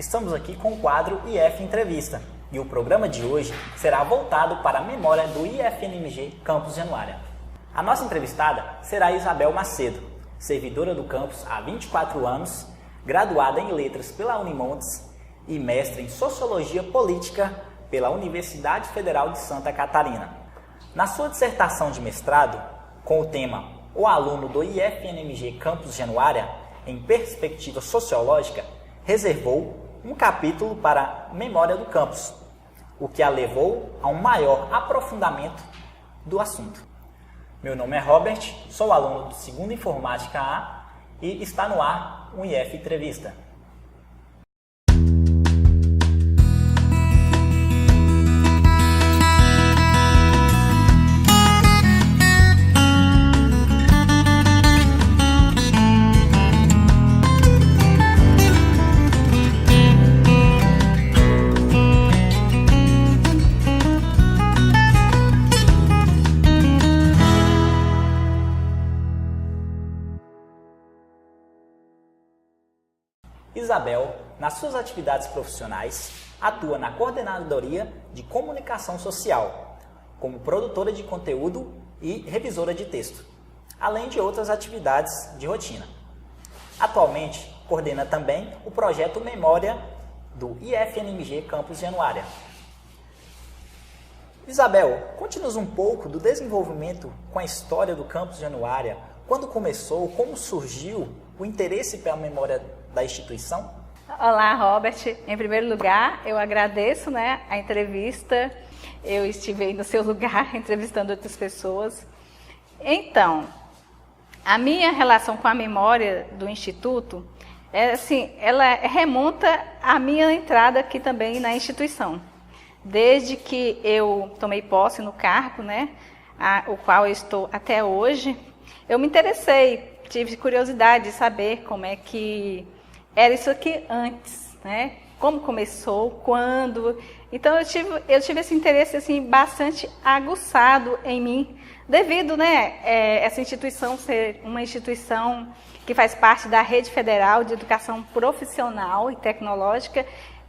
Estamos aqui com o quadro IF Entrevista e o programa de hoje será voltado para a memória do IFNMG Campus Januária. A nossa entrevistada será Isabel Macedo, servidora do campus há 24 anos, graduada em Letras pela Unimontes e mestre em Sociologia Política pela Universidade Federal de Santa Catarina. Na sua dissertação de mestrado, com o tema O aluno do IFNMG Campus Januária em Perspectiva Sociológica, reservou um capítulo para a memória do campus, o que a levou a um maior aprofundamento do assunto. Meu nome é Robert, sou aluno do segundo Informática A e está no ar um IF Entrevista. Isabel, nas suas atividades profissionais, atua na Coordenadoria de Comunicação Social, como produtora de conteúdo e revisora de texto, além de outras atividades de rotina. Atualmente, coordena também o projeto Memória do IFNMG Campus Januária. Isabel, conte-nos um pouco do desenvolvimento com a história do Campus Januária, quando começou, como surgiu o interesse pela memória da instituição? Olá, Robert. Em primeiro lugar, eu agradeço, a entrevista. Eu estive aí no seu lugar entrevistando outras pessoas. Então, a minha relação com a memória do Instituto, ela remonta à minha entrada aqui também na instituição. Desde que eu tomei posse no cargo, o qual eu estou até hoje, eu me interessei, tive curiosidade de saber como é que era isso aqui antes, Como começou, quando. Então eu tive esse interesse bastante aguçado em mim, devido essa instituição ser uma instituição que faz parte da Rede Federal de Educação Profissional e Tecnológica,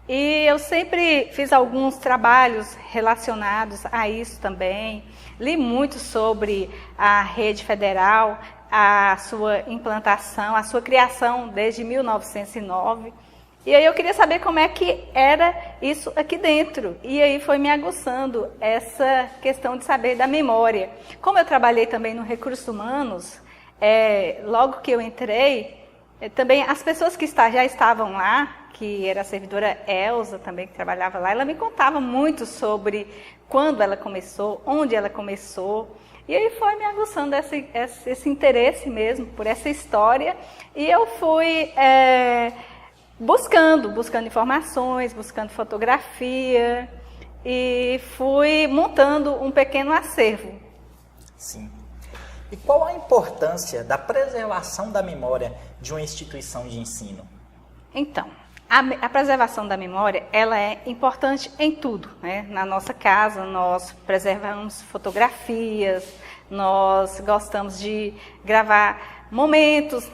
e eu sempre fiz alguns trabalhos relacionados a isso também. Li muito sobre a Rede Federal, a sua implantação, a sua criação desde 1909. E aí eu queria saber como é que era isso aqui dentro. E aí foi me aguçando essa questão de saber da memória. Como eu trabalhei também no Recursos Humanos, logo que eu entrei, também as pessoas que já estavam lá, que era a servidora Elza também, que trabalhava lá, ela me contava muito sobre quando ela começou, onde ela começou. E aí foi me aguçando esse interesse mesmo por essa história. E eu fui buscando informações, buscando fotografia e fui montando um pequeno acervo. Sim. E qual a importância da preservação da memória de uma instituição de ensino? Então, a preservação da memória, ela é importante em tudo, Na nossa casa, nós preservamos fotografias, nós gostamos de gravar momentos,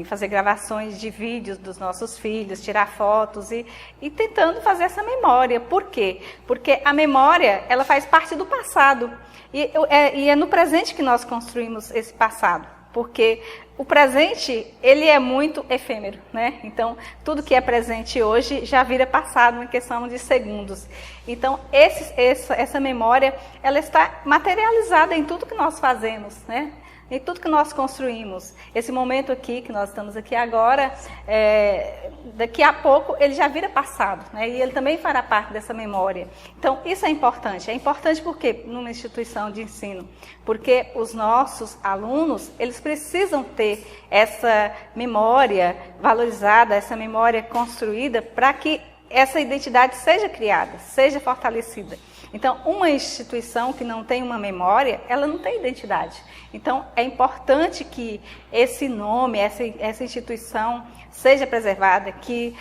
fazer gravações de vídeos dos nossos filhos, tirar fotos e tentando fazer essa memória. Por quê? Porque a memória, ela faz parte do passado e é no presente que nós construímos esse passado. Porque o presente, ele é muito efêmero, Então, tudo que é presente hoje já vira passado em questão de segundos. Então, essa memória, ela está materializada em tudo que nós fazemos, Em tudo que nós construímos. Esse momento aqui, que nós estamos aqui agora, daqui a pouco ele já vira passado, E ele também fará parte dessa memória. Então, isso é importante. É importante porque numa instituição de ensino, porque os nossos alunos, eles precisam ter essa memória valorizada, essa memória construída, para que essa identidade seja criada, seja fortalecida. Então, uma instituição que não tem uma memória, ela não tem identidade. Então, é importante que esse nome, essa instituição seja preservada, que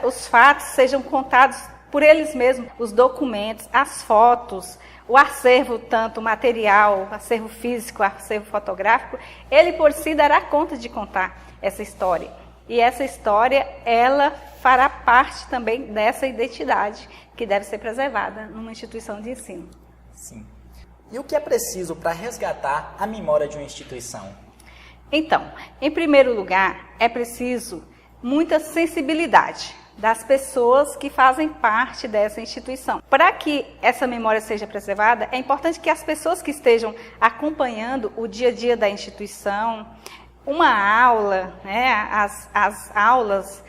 os fatos sejam contados por eles mesmos, os documentos, as fotos, o acervo, tanto material, acervo físico, acervo fotográfico, ele por si dará conta de contar essa história. E essa história, ela fará parte também dessa identidade que deve ser preservada numa instituição de ensino. Sim. E o que é preciso para resgatar a memória de uma instituição? Então, em primeiro lugar, é preciso muita sensibilidade das pessoas que fazem parte dessa instituição. Para que essa memória seja preservada, é importante que as pessoas que estejam acompanhando o dia a dia da instituição, uma aula, né, as aulas,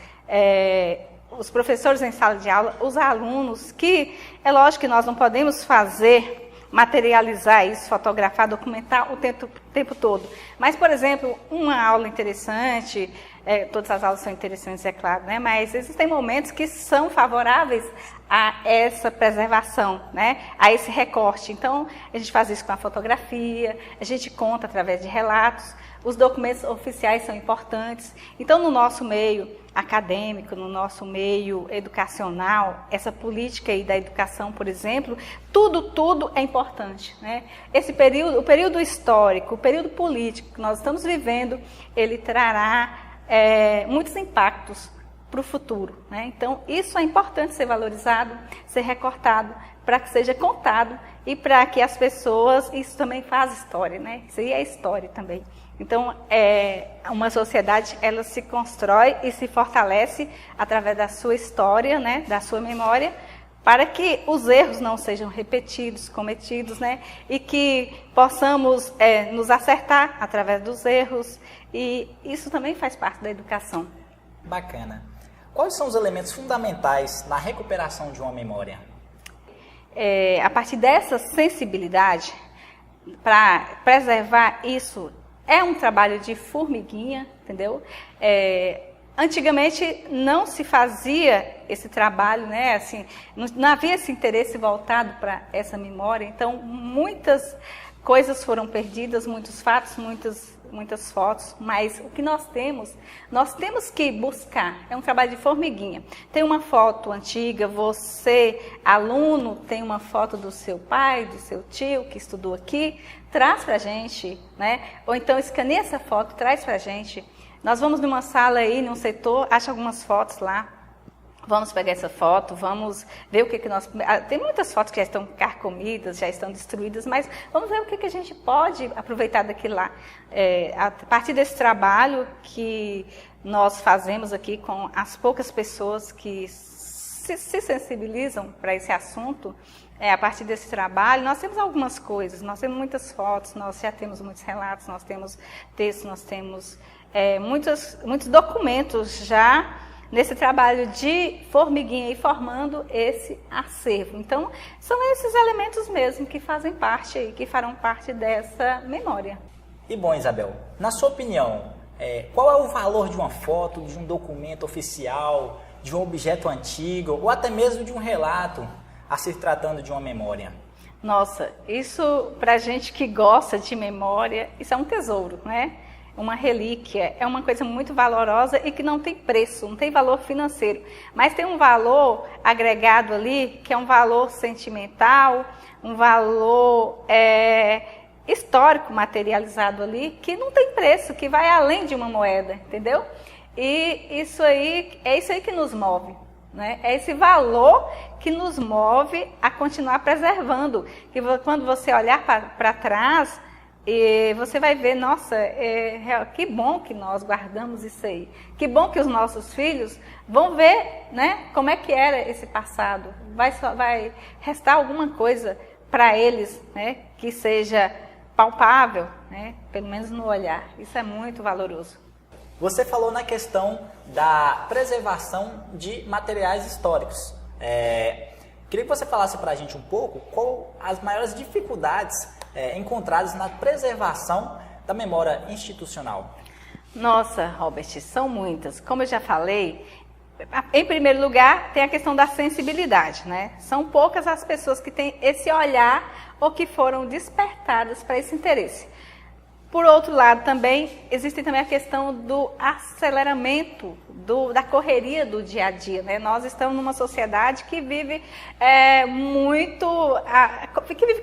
os professores em sala de aula, os alunos, que é lógico que nós não podemos materializar isso, fotografar, documentar o tempo todo. Mas, por exemplo, uma aula interessante, todas as aulas são interessantes, é claro, né? Mas existem momentos que são favoráveis a essa preservação, né? A esse recorte. Então, a gente faz isso com a fotografia, a gente conta através de relatos, os documentos oficiais são importantes. Então, no nosso meio acadêmico, no nosso meio educacional, essa política aí da educação, por exemplo, tudo é importante, né? Esse período, o período histórico, o período político que nós estamos vivendo, ele trará muitos impactos para o futuro, né? Então, isso é importante ser valorizado, ser recortado, para que seja contado e para que as pessoas, isso também faz história, né? Isso aí é história também. Então, uma sociedade, ela se constrói e se fortalece através da sua história, né? Da sua memória, para que os erros não sejam repetidos, cometidos, né? E que possamos nos acertar através dos erros, e isso também faz parte da educação. Bacana. Quais são os elementos fundamentais na recuperação de uma memória? A partir dessa sensibilidade, para preservar isso, é um trabalho de formiguinha, entendeu? Antigamente não se fazia esse trabalho, né? Assim, não havia esse interesse voltado para essa memória, então muitas coisas foram perdidas, muitos fatos, muitas fotos, mas o que nós temos que buscar, é um trabalho de formiguinha. Tem uma foto antiga, você, aluno, tem uma foto do seu pai, do seu tio, que estudou aqui, traz para a gente, né? Ou então escaneia essa foto, traz para a gente. Nós vamos numa sala aí, num setor, acha algumas fotos lá, vamos pegar essa foto, vamos ver o que nós... Tem muitas fotos que já estão carcomidas, já estão destruídas, mas vamos ver o que a gente pode aproveitar daquilo lá. A partir desse trabalho que nós fazemos aqui com as poucas pessoas que se sensibilizam para esse assunto, a partir desse trabalho, nós temos algumas coisas, nós temos muitas fotos, nós já temos muitos relatos, nós temos textos, nós temos muitos documentos já nesse trabalho de formiguinha e formando esse acervo. Então, são esses elementos mesmo que fazem parte aí, que farão parte dessa memória. E bom, Isabel, na sua opinião, qual é o valor de uma foto, de um documento oficial, de um objeto antigo, ou até mesmo de um relato a se tratando de uma memória? Nossa, isso pra gente que gosta de memória, isso é um tesouro, né? Uma relíquia, é uma coisa muito valorosa e que não tem preço, não tem valor financeiro, mas tem um valor agregado ali, que é um valor sentimental, um valor histórico materializado ali, que não tem preço, que vai além de uma moeda, entendeu? E isso aí, é isso aí que nos move, né? É esse valor que nos move a continuar preservando, que quando você olhar para trás, e você vai ver, nossa, que bom que nós guardamos isso aí. Que bom que os nossos filhos vão ver, né, como é que era esse passado. Vai restar alguma coisa para eles, né, que seja palpável, né, pelo menos no olhar. Isso é muito valoroso. Você falou na questão da preservação de materiais históricos. Queria que você falasse para a gente um pouco qual as maiores dificuldades encontradas na preservação da memória institucional. Nossa, Robert, são muitas. Como eu já falei, em primeiro lugar, tem a questão da sensibilidade, né? São poucas as pessoas que têm esse olhar ou que foram despertadas para esse interesse. Por outro lado, também existe também a questão do aceleramento, da correria do dia a dia, né? Nós estamos numa sociedade que vive que vive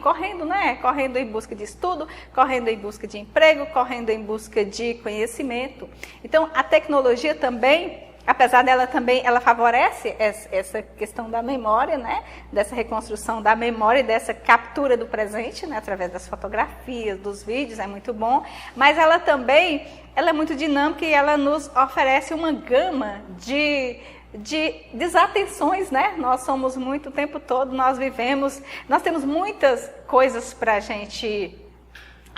correndo, né? Correndo em busca de estudo, correndo em busca de emprego, correndo em busca de conhecimento. Então, a tecnologia também apesar dela também, ela favorece essa questão da memória, né? Dessa reconstrução da memória e dessa captura do presente, né? Através das fotografias, dos vídeos, é muito bom. Mas ela também, ela é muito dinâmica e ela nos oferece uma gama de desatenções, né? Nós somos muito o tempo todo, nós temos muitas coisas para a gente.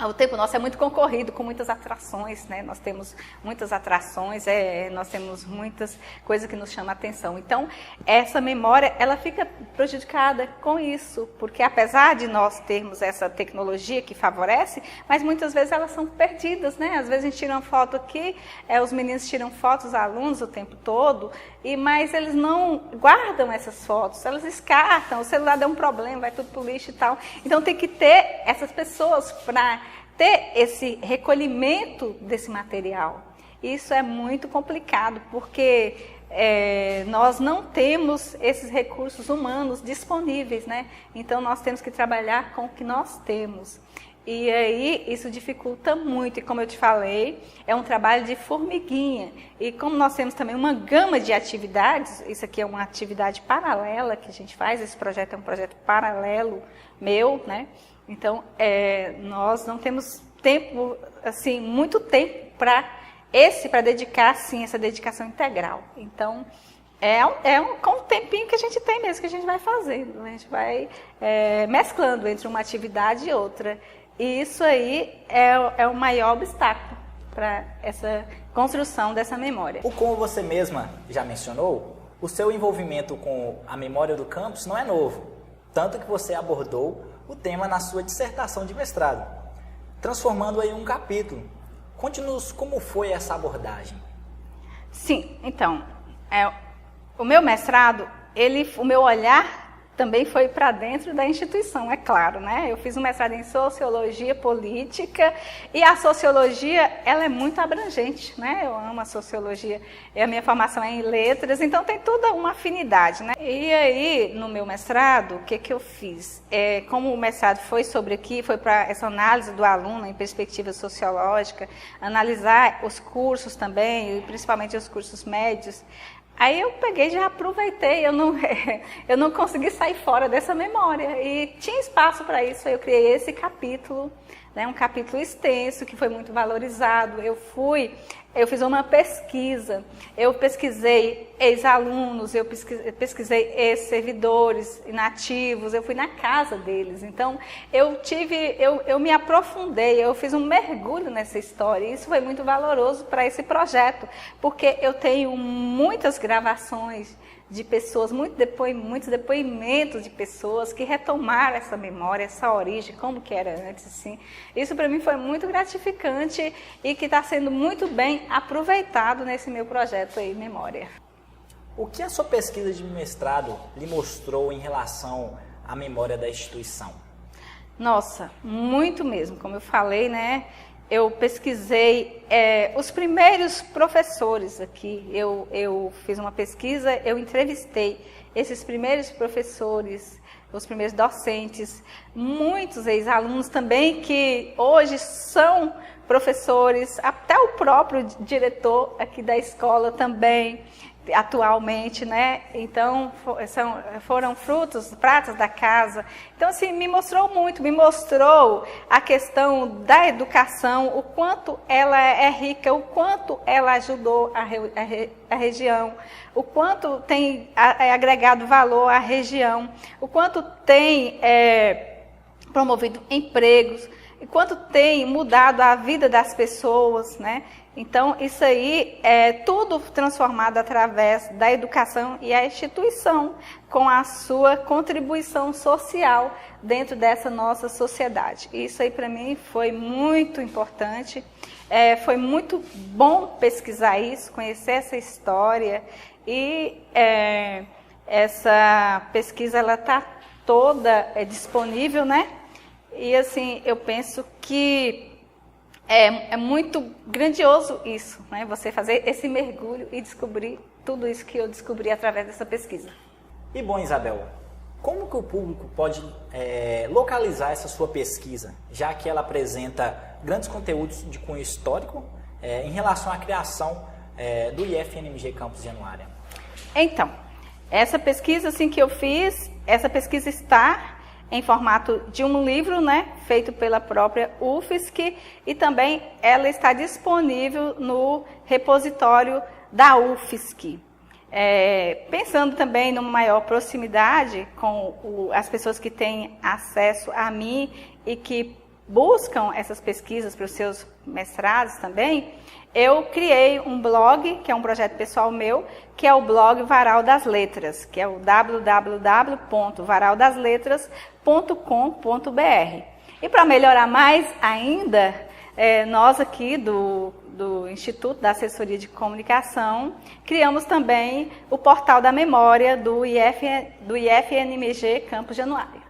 O tempo nosso é muito concorrido, com muitas atrações, né? Nós temos muitas atrações, nós temos muitas coisas que nos chamam a atenção. Então, essa memória, ela fica prejudicada com isso, porque apesar de nós termos essa tecnologia que favorece, mas muitas vezes elas são perdidas, né? Às vezes a gente tira uma foto aqui, os meninos tiram fotos, os alunos o tempo todo, mas eles não guardam essas fotos, elas descartam, o celular dá um problema, vai tudo pro lixo e tal. Então tem que ter essas pessoas para ter esse recolhimento desse material. Isso é muito complicado, porque nós não temos esses recursos humanos disponíveis, né? Então nós temos que trabalhar com o que nós temos. E aí isso dificulta muito, e como eu te falei, é um trabalho de formiguinha. E como nós temos também uma gama de atividades, isso aqui é uma atividade paralela que a gente faz, esse projeto é um projeto paralelo meu, né? Então, nós não temos tempo, assim, muito tempo para dedicar, sim, essa dedicação integral. Então, com o tempinho que a gente tem mesmo, que a gente vai fazendo, a gente vai mesclando entre uma atividade e outra. E isso aí é o maior obstáculo para essa construção dessa memória. Como você mesma já mencionou, o seu envolvimento com a memória do campus não é novo, tanto que você abordou o tema na sua dissertação de mestrado, transformando aí um capítulo. Conte-nos como foi essa abordagem. Sim, então, o meu mestrado, o meu olhar também foi para dentro da instituição, é claro, né? Eu fiz um mestrado em Sociologia Política e a Sociologia, ela é muito abrangente, né? Eu amo a Sociologia, a minha formação é em Letras, então tem toda uma afinidade, né? E aí, no meu mestrado, o que eu fiz? Como o mestrado foi para essa análise do aluno em perspectiva sociológica, analisar os cursos também, e principalmente os cursos médios. Aí eu peguei e já aproveitei, eu não consegui sair fora dessa memória. E tinha espaço para isso, aí eu criei esse capítulo, né, um capítulo extenso, que foi muito valorizado. Eu fiz uma pesquisa, eu pesquisei ex-alunos, eu pesquisei ex-servidores inativos, eu fui na casa deles. Então, eu me aprofundei, eu fiz um mergulho nessa história, e isso foi muito valoroso para esse projeto, porque eu tenho muitas gravações de pessoas, muitos depoimentos de pessoas que retomaram essa memória, essa origem, como que era antes, assim. Isso para mim foi muito gratificante e que está sendo muito bem aproveitado nesse meu projeto aí, Memória. O que a sua pesquisa de mestrado lhe mostrou em relação à memória da instituição? Nossa, muito mesmo, como eu falei, né? Eu pesquisei os primeiros professores aqui, eu fiz uma pesquisa, eu entrevistei esses primeiros professores, os primeiros docentes, muitos ex-alunos também que hoje são professores, até o próprio diretor aqui da escola também, atualmente, né? Então, foram frutos, pratas da casa. Então, assim, me mostrou a questão da educação, o quanto ela é rica, o quanto ela ajudou a região, o quanto tem agregado valor à região, o quanto tem promovido empregos, e quanto tem mudado a vida das pessoas, né? Então, isso aí é tudo transformado através da educação e a instituição, com a sua contribuição social dentro dessa nossa sociedade. Isso aí, para mim, foi muito importante. Foi muito bom pesquisar isso, conhecer essa história. E essa pesquisa está toda disponível, né? E, assim, eu penso que é muito grandioso isso, né? Você fazer esse mergulho e descobrir tudo isso que eu descobri através dessa pesquisa. E bom, Isabel, como que o público pode localizar essa sua pesquisa, já que ela apresenta grandes conteúdos de cunho histórico em relação à criação do IFNMG Campus Januária? Então, essa pesquisa assim, que eu fiz, essa pesquisa está em formato de um livro, né, feito pela própria UFSC, e também ela está disponível no repositório da UFSC. Pensando também numa maior proximidade com as pessoas que têm acesso a mim e que buscam essas pesquisas para os seus mestrados também, eu criei um blog, que é um projeto pessoal meu, que é o blog Varal das Letras, que é o www.varaldasletras.com.br. E para melhorar mais ainda, nós aqui do Instituto da Assessoria de Comunicação, criamos também o Portal da Memória do IFNMG Campus Januária.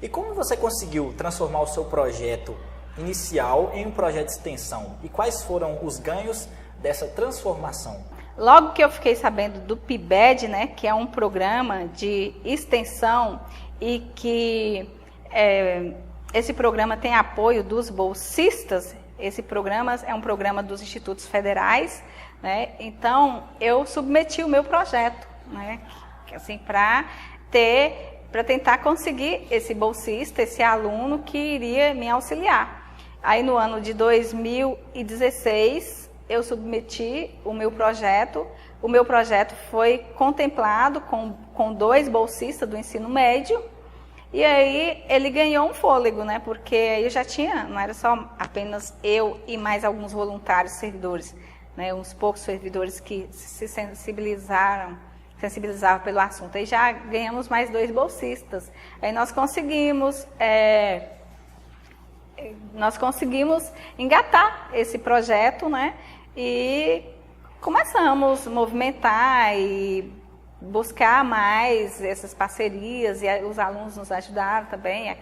E como você conseguiu transformar o seu projeto inicial em um projeto de extensão? E quais foram os ganhos dessa transformação? Logo que eu fiquei sabendo do PIBED, né, que é um programa de extensão e que esse programa tem apoio dos bolsistas, esse programa é um programa dos institutos federais, né, então eu submeti o meu projeto, né, assim, para tentar conseguir esse bolsista, esse aluno que iria me auxiliar. Aí no ano de 2016, eu submeti o meu projeto foi contemplado com 2 bolsistas do ensino médio, e aí ele ganhou um fôlego, né, porque eu já tinha, não era só apenas eu e mais alguns voluntários servidores, né, uns poucos servidores que se sensibilizavam pelo assunto. Aí já ganhamos mais 2 bolsistas. Aí nós conseguimos engatar esse projeto, né? E começamos a movimentar e buscar mais essas parcerias, e os alunos nos ajudaram também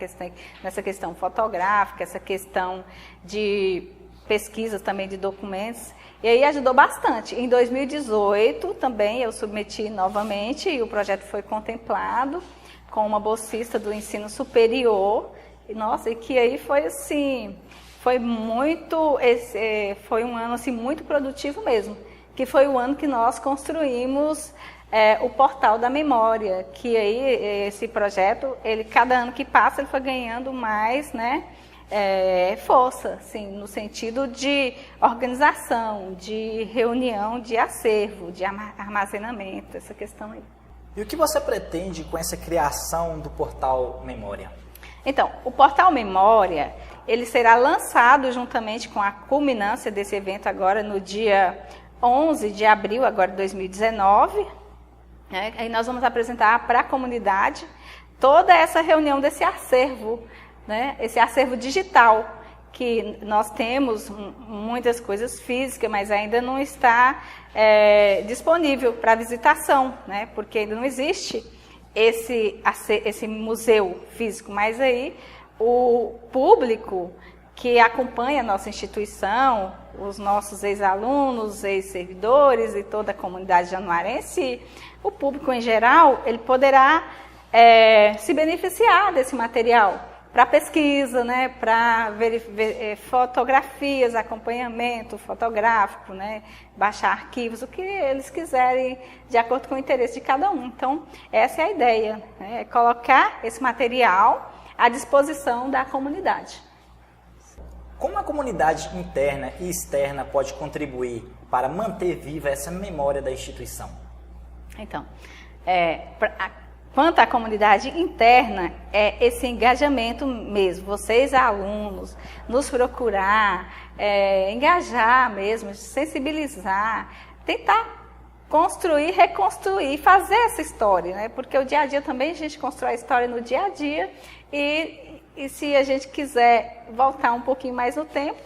nessa questão fotográfica, essa questão de pesquisas também de documentos. E aí ajudou bastante. Em 2018 também eu submeti novamente e o projeto foi contemplado com uma bolsista do ensino superior. E nossa, e que aí foi assim, foi um ano assim muito produtivo mesmo, que foi o ano que nós construímos o Portal da Memória, que aí esse projeto, cada ano que passa ele foi ganhando mais, né? Força, assim, no sentido de organização, de reunião, de acervo, de armazenamento, essa questão aí. E o que você pretende com essa criação do Portal Memória? Então, o Portal Memória, ele será lançado juntamente com a culminância desse evento agora no dia 11 de abril agora de 2019. Né? Aí nós vamos apresentar para a comunidade toda essa reunião desse acervo, né? Esse acervo digital, que nós temos muitas coisas físicas, mas ainda não está disponível para visitação, né? Porque ainda não existe esse museu físico, mas aí o público que acompanha a nossa instituição, os nossos ex-alunos, ex-servidores e toda a comunidade januarense, o público em geral, ele poderá se beneficiar desse material para pesquisa, né, para fotografias, acompanhamento fotográfico, né, baixar arquivos, o que eles quiserem, de acordo com o interesse de cada um. Então, essa é a ideia, né, colocar esse material à disposição da comunidade. Como a comunidade interna e externa pode contribuir para manter viva essa memória da instituição? Então, quanto à comunidade interna, é esse engajamento mesmo, vocês alunos, nos procurar, engajar mesmo, sensibilizar, tentar construir, reconstruir, fazer essa história, né? Porque o dia a dia também a gente constrói a história no dia a dia e se a gente quiser voltar um pouquinho mais no tempo,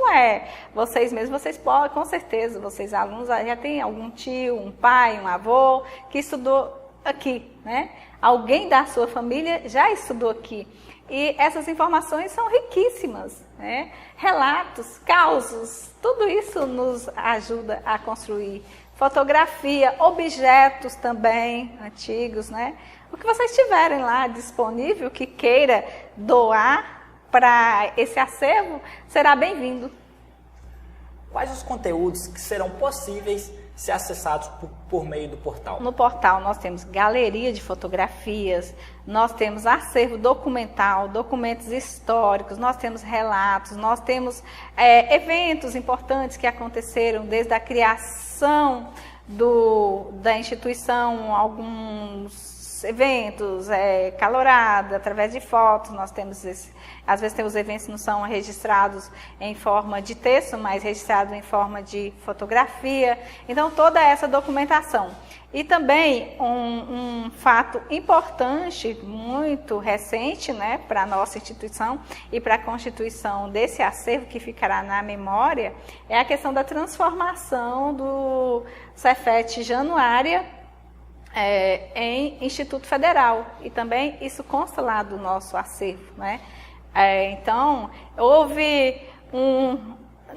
vocês mesmos, vocês podem, com certeza, vocês alunos, já tem algum tio, um pai, um avô que estudou aqui, né? Alguém da sua família já estudou aqui. E essas informações são riquíssimas, né? Relatos, causos, tudo isso nos ajuda a construir. Fotografia, objetos também antigos, né? O que vocês tiverem lá disponível, que queira doar para esse acervo, será bem-vindo. Quais os conteúdos que serão possíveis ser acessados por meio do portal? No portal nós temos galeria de fotografias, nós temos acervo documental, documentos históricos, nós temos relatos, nós temos eventos importantes que aconteceram desde a criação da instituição, alguns eventos, calorada, através de fotos, nós temos às vezes tem os eventos que não são registrados em forma de texto, mas registrados em forma de fotografia, então toda essa documentação. E também um fato importante, muito recente, né, para a nossa instituição e para a constituição desse acervo que ficará na memória, é a questão da transformação do Cefet Januária em Instituto Federal, e também isso consta lá do nosso acervo, né? Então, houve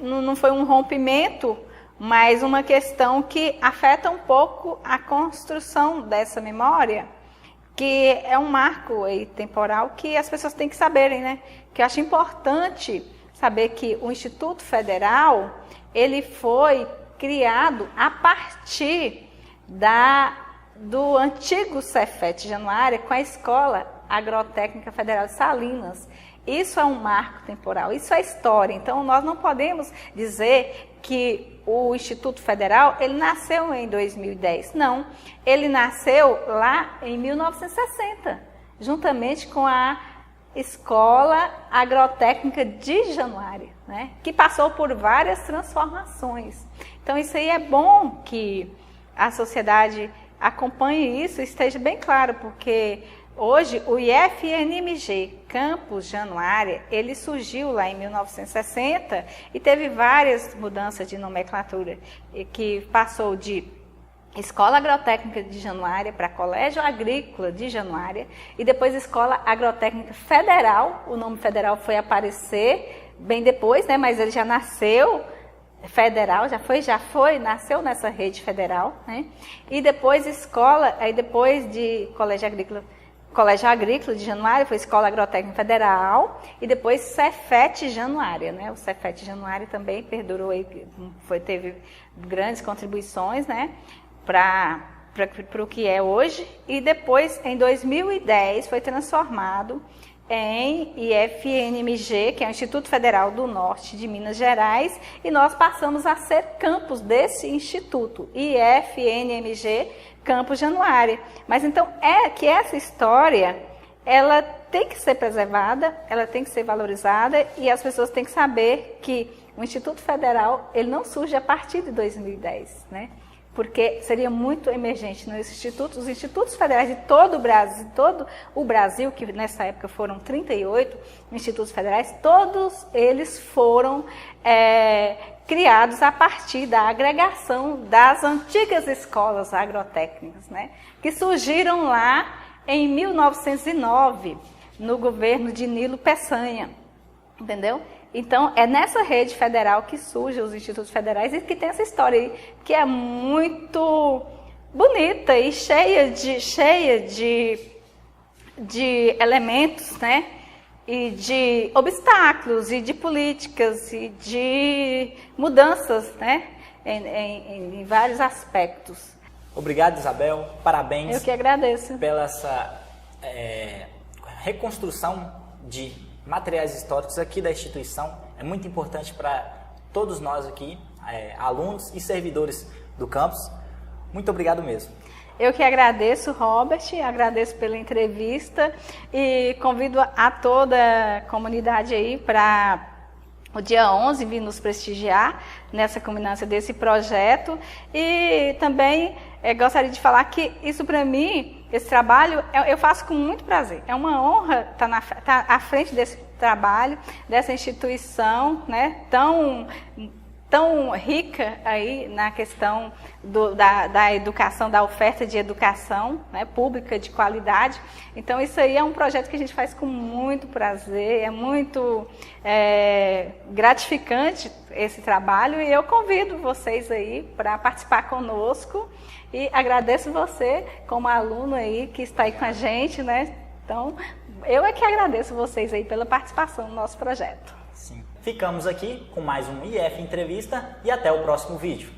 não foi um rompimento, mas uma questão que afeta um pouco a construção dessa memória, que é um marco temporal que as pessoas têm que saberem, né? Que eu acho importante saber que o Instituto Federal, ele foi criado a partir do antigo Cefet Januária com a Escola Agrotécnica Federal de Salinas. Isso é um marco temporal, isso é história. Então, nós não podemos dizer que o Instituto Federal, ele nasceu em 2010. Não, ele nasceu lá em 1960, juntamente com a Escola Agrotécnica de Januária, né? Que passou por várias transformações. Então, isso aí é bom que a sociedade acompanhe isso e esteja bem claro, porque hoje o IFNMG Campus Januária, ele surgiu lá em 1960 e teve várias mudanças de nomenclatura, que passou de Escola Agrotécnica de Januária para Colégio Agrícola de Januária e depois Escola Agrotécnica Federal. O nome federal foi aparecer bem depois, né, mas ele já nasceu federal, nasceu nessa rede federal, né? E depois depois de Colégio Agrícola de Januária, foi Escola Agrotécnica Federal, e depois Cefet Januária, né? O Cefet Januária também perdurou, teve grandes contribuições, né? Para o que é hoje, e depois, em 2010, foi transformado em IFNMG, que é o Instituto Federal do Norte de Minas Gerais, e nós passamos a ser campus desse instituto, IFNMG Campus Januária. Mas então que essa história, ela tem que ser preservada, ela tem que ser valorizada, e as pessoas têm que saber que o Instituto Federal, ele não surge a partir de 2010, né? Porque seria muito emergente nos institutos. Os institutos federais de todo o Brasil, que nessa época foram 38 institutos federais, todos eles foram criados a partir da agregação das antigas escolas agrotécnicas, né? Que surgiram lá em 1909, no governo de Nilo Peçanha, entendeu? Então, é nessa rede federal que surgem os institutos federais e que tem essa história aí, que é muito bonita e cheia de elementos, né? E de obstáculos, e de políticas, e de mudanças, né? Em vários aspectos. Obrigado, Isabel. Parabéns. Eu que agradeço. Pela essa reconstrução de materiais históricos aqui da instituição. É muito importante para todos nós aqui, alunos e servidores do campus. Muito obrigado mesmo. Eu que agradeço, Robert, agradeço pela entrevista e convido a toda a comunidade aí para o dia 11 vir nos prestigiar nessa culminância desse projeto. E também gostaria de falar que isso para mim, esse trabalho, eu faço com muito prazer. É uma honra estar à frente desse trabalho, dessa instituição, né, tão rica aí na questão da educação, da oferta de educação, né, pública de qualidade. Então, isso aí é um projeto que a gente faz com muito prazer, é muito gratificante esse trabalho, e eu convido vocês aí para participar conosco, e agradeço você como aluno aí que está aí com a gente, né? Então, eu é que agradeço vocês aí pela participação no nosso projeto. Sim. Ficamos aqui com mais um IF Entrevista e até o próximo vídeo.